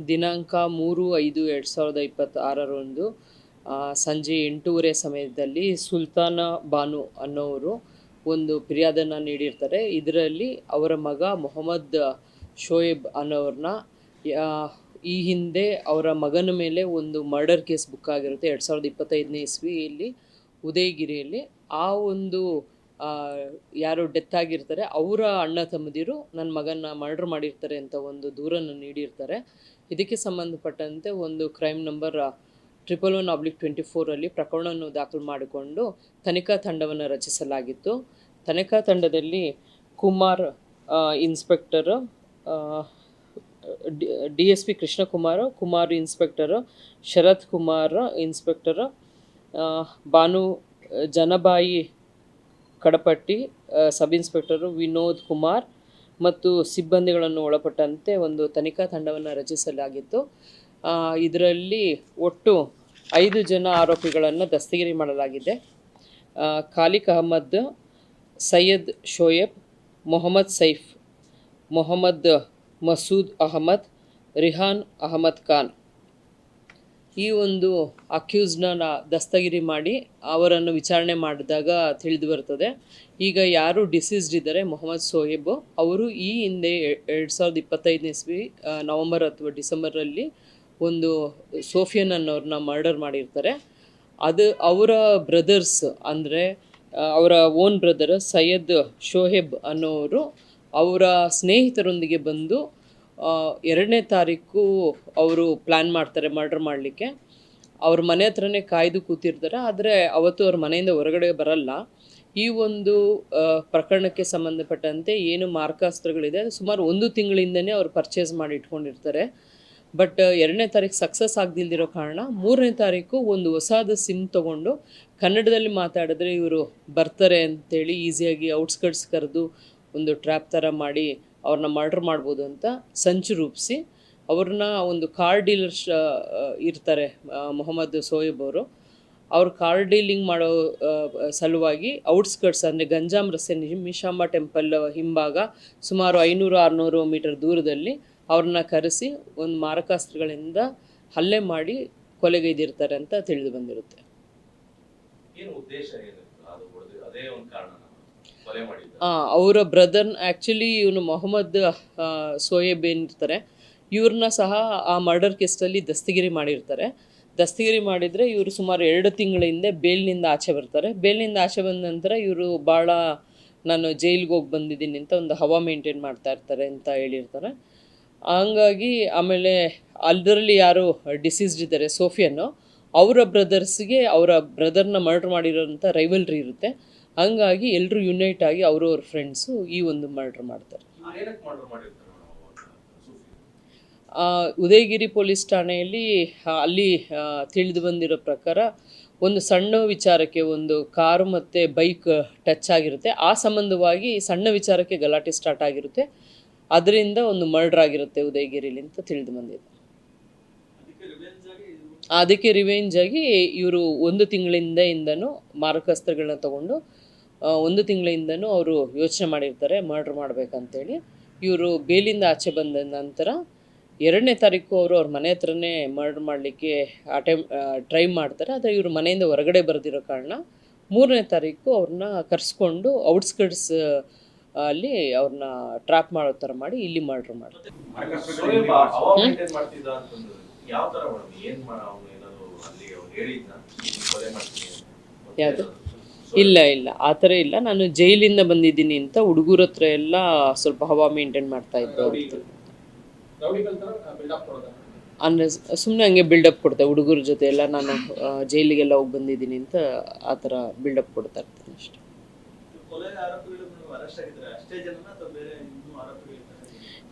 ದಿನಾಂಕ 3/5/2026 ಸಂಜೆ 8:30 ಸಮಯದಲ್ಲಿ ಸುಲ್ತಾನ ಬಾನು ಅನ್ನೋರು ಒಂದು ಫಿರ್ಯಾದನ್ನು ನೀಡಿರ್ತಾರೆ. ಇದರಲ್ಲಿ ಅವರ ಮಗ ಮೊಹಮ್ಮದ್ ಶೋಯಬ್ ಅನ್ನೋರನ್ನ ಈ ಹಿಂದೆ ಅವರ ಮಗನ ಮೇಲೆ ಒಂದು ಮರ್ಡರ್ ಕೇಸ್ ಬುಕ್ ಆಗಿರುತ್ತೆ 2025ನೇ ಇಸ್ವಿಯಲ್ಲಿ ಉದಯಗಿರಿಯಲ್ಲಿ. ಆ ಒಂದು ಯಾರು ಡೆತ್ ಆಗಿರ್ತಾರೆ ಅವರ ಅಣ್ಣ ತಮ್ಮದಿರು ನನ್ನ ಮಗನ ಮರ್ಡರ್ ಮಾಡಿರ್ತಾರೆ ಅಂತ ಒಂದು ದೂರನ್ನು ನೀಡಿರ್ತಾರೆ. ಇದಕ್ಕೆ ಸಂಬಂಧಪಟ್ಟಂತೆ ಒಂದು ಕ್ರೈಮ್ ನಂಬರ್ 111/24 ಪ್ರಕರಣವನ್ನು ದಾಖಲು ಮಾಡಿಕೊಂಡು ತನಿಖಾ ತಂಡವನ್ನು ರಚಿಸಲಾಗಿತ್ತು. ತನಿಖಾ ತಂಡದಲ್ಲಿ Kumar inspector, DSP Kumar inspector, Sharath Kumar inspector, Banu Janabai Kadapatti sub inspector, Vinod Kumar ಮತ್ತು ಸಿಬ್ಬಂದಿಗಳನ್ನು ಒಳಪಟ್ಟಂತೆ ಒಂದು ತನಿಖಾ ತಂಡವನ್ನು ರಚಿಸಲಾಗಿತ್ತು. ಇದರಲ್ಲಿ ಒಟ್ಟು 5 ಜನ ಆರೋಪಿಗಳನ್ನು ದಸ್ತಗಿರಿ ಮಾಡಲಾಗಿದೆ. ಖಾಲಿಕ್ ಅಹಮದ್, ಸೈಯದ್ ಶೋಯಬ್, ಮೊಹಮ್ಮದ್ ಸೈಫ್, ಮೊಹಮ್ಮದ್ ಮಸೂದ್ ಅಹಮದ್, ರಿಹಾನ್ ಅಹಮದ್ ಖಾನ್ ಈ ಒಂದು ಅಕ್ಯೂಸ್ನ ದಸ್ತಗಿರಿ ಮಾಡಿ ಅವರನ್ನು ವಿಚಾರಣೆ ಮಾಡಿದಾಗ ತಿಳಿದು ಬರ್ತದೆ. ಈಗ ಯಾರು ಡಿಸೀಸ್ಡ್ ಇದ್ದಾರೆ ಮೊಹಮ್ಮದ್ ಶೋಯಬ್, ಅವರು ಈ ಹಿಂದೆ 2025ನೇ ಇಸ್ವಿ ನವಂಬರ್ ಅಥವಾ ಡಿಸೆಂಬರಲ್ಲಿ ಒಂದು ಸೋಫಿಯನ್ ಅನ್ನೋರನ್ನ ಮರ್ಡರ್ ಮಾಡಿರ್ತಾರೆ. ಅವರ ಬ್ರದರ್ಸ್ ಅಂದರೆ ಅವರ ಓನ್ ಬ್ರದರ್ ಸೈಯದ್ ಶೋಯಬ್ ಅನ್ನೋರು ಅವರ ಸ್ನೇಹಿತರೊಂದಿಗೆ ಬಂದು 2ನೇ ತಾರೀಕು ಅವರು ಪ್ಲ್ಯಾನ್ ಮಾಡ್ತಾರೆ ಮರ್ಡರ್ ಮಾಡಲಿಕ್ಕೆ. ಅವ್ರ ಮನೆ ಹತ್ರನೇ ಕಾಯ್ದು ಕೂತಿರ್ತಾರೆ, ಆದರೆ ಅವತ್ತು ಅವ್ರ ಮನೆಯಿಂದ ಹೊರಗಡೆ ಬರಲ್ಲ. ಈ ಒಂದು ಪ್ರಕರಣಕ್ಕೆ ಸಂಬಂಧಪಟ್ಟಂತೆ ಏನು ಮಾರಕಾಸ್ತ್ರಗಳಿದೆ ಸುಮಾರು 1 ತಿಂಗಳಿಂದನೇ ಅವ್ರು ಪರ್ಚೇಸ್ ಮಾಡಿ ಇಟ್ಕೊಂಡಿರ್ತಾರೆ. ಬಟ್ 2ನೇ ತಾರೀಕು ಸಕ್ಸಸ್ ಆಗದಿಲ್ದಿರೋ ಕಾರಣ 3ನೇ ತಾರೀಕು ಒಂದು ಹೊಸಾದ ಸಿಮ್ ತೊಗೊಂಡು ಕನ್ನಡದಲ್ಲಿ ಮಾತಾಡಿದ್ರೆ ಇವರು ಬರ್ತಾರೆ ಅಂತೇಳಿ ಈಸಿಯಾಗಿ ಔಟ್ಸ್ಕರ್ಟ್ಸ್ ಕರೆದು ಒಂದು ಟ್ರ್ಯಾಪ್ ಥರ ಮಾಡಿ ಅವ್ರನ್ನ ಮರ್ಡರ್ ಮಾಡ್ಬೋದು ಅಂತ ಸಂಚು ರೂಪಿಸಿ ಅವ್ರನ್ನ ಒಂದು ಕಾರ್ ಡೀಲರ್ಸ್ ಇರ್ತಾರೆ ಮೊಹಮ್ಮದ್ ಶೋಯಬ್ ಅವರು, ಅವ್ರು ಕಾರ್ ಡೀಲಿಂಗ್ ಮಾಡೋ ಸಲುವಾಗಿ ಔಟ್ಸ್ಕರ್ಟ್ಸ್ ಅಂದರೆ ಗಂಜಾಮ್ ರಸ್ತೆ ನಿಮಿಷಾಂಬ ಟೆಂಪಲ್ ಹಿಂಭಾಗ ಸುಮಾರು 500-600 ಮೀಟರ್ ದೂರದಲ್ಲಿ ಅವ್ರನ್ನ ಕರೆಸಿ ಒಂದು ಮಾರಕಾಸ್ತ್ರಗಳಿಂದ ಹಲ್ಲೆ ಮಾಡಿ ಕೊಲೆಗೈದಿರ್ತಾರೆ ಅಂತ ತಿಳಿದು ಬಂದಿರುತ್ತೆ. ಅವರ ಬ್ರದರ್ ಆ್ಯಕ್ಚುಲಿ ಇವನು ಮೊಹಮ್ಮದ್ ಶೋಯಬ್ ಏನಿರ್ತಾರೆ ಇವ್ರನ್ನ ಸಹ ಆ ಮರ್ಡರ್ ಕೇಸಲ್ಲಿ ದಸ್ತಗಿರಿ ಮಾಡಿರ್ತಾರೆ. ದಸ್ತಗಿರಿ ಮಾಡಿದರೆ ಇವರು ಸುಮಾರು 2 ತಿಂಗಳ ಹಿಂದೆ ಬೇಲ್ನಿಂದ ಆಚೆ ಬರ್ತಾರೆ. ಬೇಲ್ನಿಂದ ಆಚೆ ಬಂದ ನಂತರ ಇವರು ಭಾಳ ನಾನು ಜೈಲಿಗೆ ಹೋಗಿ ಬಂದಿದ್ದೀನಿ ಅಂತ ಒಂದು ಹವಾ ಮೇಂಟೈನ್ ಮಾಡ್ತಾ ಇರ್ತಾರೆ ಅಂತ ಹೇಳಿರ್ತಾರೆ. ಹಂಗಾಗಿ ಆಮೇಲೆ ಅದರಲ್ಲಿ ಯಾರು ಡಿಸೀಸ್ಡ್ ಇದ್ದಾರೆ ಸೋಫಿಯನ್ನು, ಅವರ ಬ್ರದರ್ಸ್ಗೆ ಅವರ ಬ್ರದರ್ನ ಮರ್ಡರ್ ಮಾಡಿರೋಂಥ ರೈವಲ್ರಿ ಇರುತ್ತೆ. ಹಂಗಾಗಿ ಎಲ್ಲರೂ ಯುನೈಟ್ ಆಗಿ ಅವ್ರವ್ರ ಫ್ರೆಂಡ್ಸು ಈ ಒಂದು ಮರ್ಡರ್ ಮಾಡ್ತಾರೆ. ಉದಯಗಿರಿ ಪೊಲೀಸ್ ಠಾಣೆಯಲ್ಲಿ ಅಲ್ಲಿ ತಿಳಿದು ಬಂದಿರೋ ಪ್ರಕಾರ ಒಂದು ಸಣ್ಣ ವಿಚಾರಕ್ಕೆ ಒಂದು ಕಾರು ಮತ್ತು ಬೈಕ್ ಟಚ್ ಆಗಿರುತ್ತೆ. ಆ ಸಂಬಂಧವಾಗಿ ಸಣ್ಣ ವಿಚಾರಕ್ಕೆ ಗಲಾಟೆ ಸ್ಟಾರ್ಟ್ ಆಗಿರುತ್ತೆ. ಅದರಿಂದ ಒಂದು ಮರ್ಡರ್ ಆಗಿರುತ್ತೆ ಉದಯಗಿರಿಲಿ ಅಂತ ತಿಳಿದು ಬಂದಿದೆ. ಅದಕ್ಕೆ ರಿವೆಂಜ್ ಆಗಿ ಇವರು 1 ತಿಂಗಳಿಂದನೂ ಮಾರಕಾಸ್ತ್ರಗಳನ್ನ ತಗೊಂಡು 1 ತಿಂಗಳಿಂದನೂ ಅವರು ಯೋಚನೆ ಮಾಡಿರ್ತಾರೆ ಮರ್ಡರ್ ಮಾಡಬೇಕಂತೇಳಿ. ಇವರು ಬೇಲಿಂದ ಆಚೆ ಬಂದ ನಂತರ 2ನೇ ತಾರೀಕು ಅವ್ರ ಮನೆ ಹತ್ರನೇ ಮರ್ಡರ್ ಮಾಡಲಿಕ್ಕೆ ಟ್ರೈ ಮಾಡ್ತಾರೆ. ಆದರೆ ಇವರು ಮನೆಯಿಂದ ಹೊರಗಡೆ ಬರೆದಿರೋ ಕಾರಣ 3ನೇ ತಾರೀಕು ಅವ್ರನ್ನ ಕರೆಸ್ಕೊಂಡು ಔಟ್ಸ್ಕರ್ಟ್ಸ್ ಅಲ್ಲಿ ಅವ್ರನ್ನ ಟ್ರ್ಯಾಪ್ ಮಾಡೋ ಥರ ಮಾಡಿ ಇಲ್ಲಿ ಮರ್ಡರ್ ಮಾಡ್ತಾರೆ. ಯಾವುದು? ಇಲ್ಲ ಆ ಥರ ಇಲ್ಲ. ನಾನು ಜೈಲಿಂದ ಬಂದಿದ್ದೀನಿ ಅಂತ ಹುಡುಗರ ಹತ್ರ ಎಲ್ಲ ಸ್ವಲ್ಪ ಹವಾ ಮೇಂಟೈನ್ ಮಾಡ್ತಾ ಇದ್ದೆ. ಅಂದರೆ ಸುಮ್ಮನೆ ಹಂಗೆ ಬಿಲ್ಡಪ್ ಕೊಡ್ತಾರೆ ಹುಡುಗರ ಜೊತೆ ಎಲ್ಲ. ನಾನು ಜೈಲಿಗೆಲ್ಲ ಹೋಗಿ ಬಂದಿದ್ದೀನಿ ಅಂತ ಆ ಥರ ಬಿಲ್ಡಪ್ ಕೊಡ್ತಾ ಇರ್ತೀನಿ ಅಷ್ಟೇ.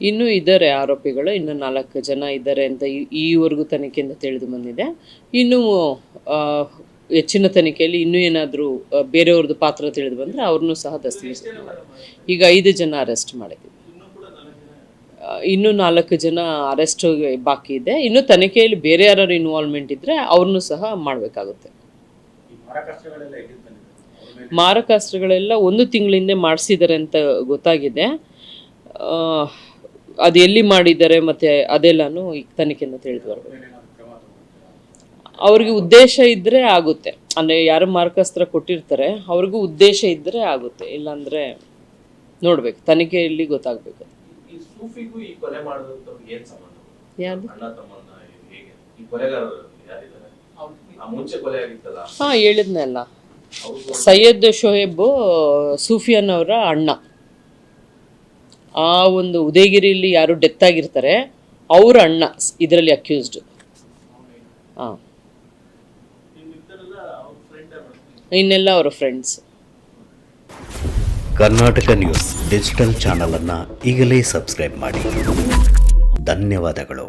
ಇನ್ನೂ ಇದ್ದಾರೆ ಆರೋಪಿಗಳು, ಇನ್ನೂ 4 ಜನ ಇದ್ದಾರೆ ಅಂತ ಈವರೆಗೂ ತನಿಖೆಯಿಂದ ತಿಳಿದು ಬಂದಿದೆ. ಇನ್ನೂ ಹೆಚ್ಚಿನ ತನಿಖೆಯಲ್ಲಿ ಇನ್ನೂ ಏನಾದರೂ ಬೇರೆಯವ್ರದ್ದು ಪಾತ್ರ ತಿಳಿದು ಬಂದರೆ ಅವ್ರನ್ನೂ ಸಹ ದಸ್ತಗಿರಿ ಮಾಡಿ ಈಗ 5 ಜನ ಅರೆಸ್ಟ್ ಮಾಡಿದ್ದೀವಿ. ಇನ್ನೂ 4 ಜನ ಅರೆಸ್ಟ್ ಬಾಕಿ ಇದೆ. ಇನ್ನೂ ತನಿಖೆಯಲ್ಲಿ ಬೇರೆ ಯಾರು ಇನ್ವಾಲ್ವ್ಮೆಂಟ್ ಇದ್ದರೆ ಅವ್ರನ್ನೂ ಸಹ ಮಾಡಬೇಕಾಗುತ್ತೆ. ಮಾರಕಾಸ್ತ್ರಗಳೆಲ್ಲ 1 ತಿಂಗಳಿಂದ ಮಾಡಿಸಿದ್ದಾರೆ ಅಂತ ಗೊತ್ತಾಗಿದೆ. ಅದು ಎಲ್ಲಿ ಮಾಡಿದ್ದಾರೆ ಮತ್ತು ಅದೆಲ್ಲನೂ ಈಗ ತನಿಖೆಯನ್ನು ತಿಳಿದು ಬರಬೇಕು. ಅವ್ರಿಗೆ ಉದ್ದೇಶ ಇದ್ದರೆ ಆಗುತ್ತೆ, ಅಂದರೆ ಯಾರು ಮಾರ್ಕಾಸ್ತ್ರ ಕೊಟ್ಟಿರ್ತಾರೆ ಅವ್ರಿಗೂ ಉದ್ದೇಶ ಇದ್ದರೆ ಆಗುತ್ತೆ, ಇಲ್ಲಾಂದರೆ ನೋಡ್ಬೇಕು, ತನಿಖೆಯಲ್ಲಿ ಗೊತ್ತಾಗಬೇಕು. ಹಾಂ, ಹೇಳಿದ್ನಲ್ಲ, ಸೈಯದ್ ಶೋಯಬ್ ಸೂಫಿಯಾನ್ ಅವರ ಅಣ್ಣ. ಆ ಒಂದು ಉದಯಗಿರಿಯಲ್ಲಿ ಯಾರು ಡೆತ್ ಆಗಿರ್ತಾರೆ ಅವ್ರ ಅಣ್ಣ ಇದರಲ್ಲಿ ಅಕ್ಯೂಸ್ಡ್. ಹಾಂ, ಇನ್ನೆಲ್ಲ ಅವರ ಫ್ರೆಂಡ್ಸ್. ಕರ್ನಾಟಕ ನ್ಯೂಸ್ ಡಿಜಿಟಲ್ ಚಾನಲನ್ನು ಈಗಲೇ ಸಬ್ಸ್ಕ್ರೈಬ್ ಮಾಡಿ. ಧನ್ಯವಾದಗಳು.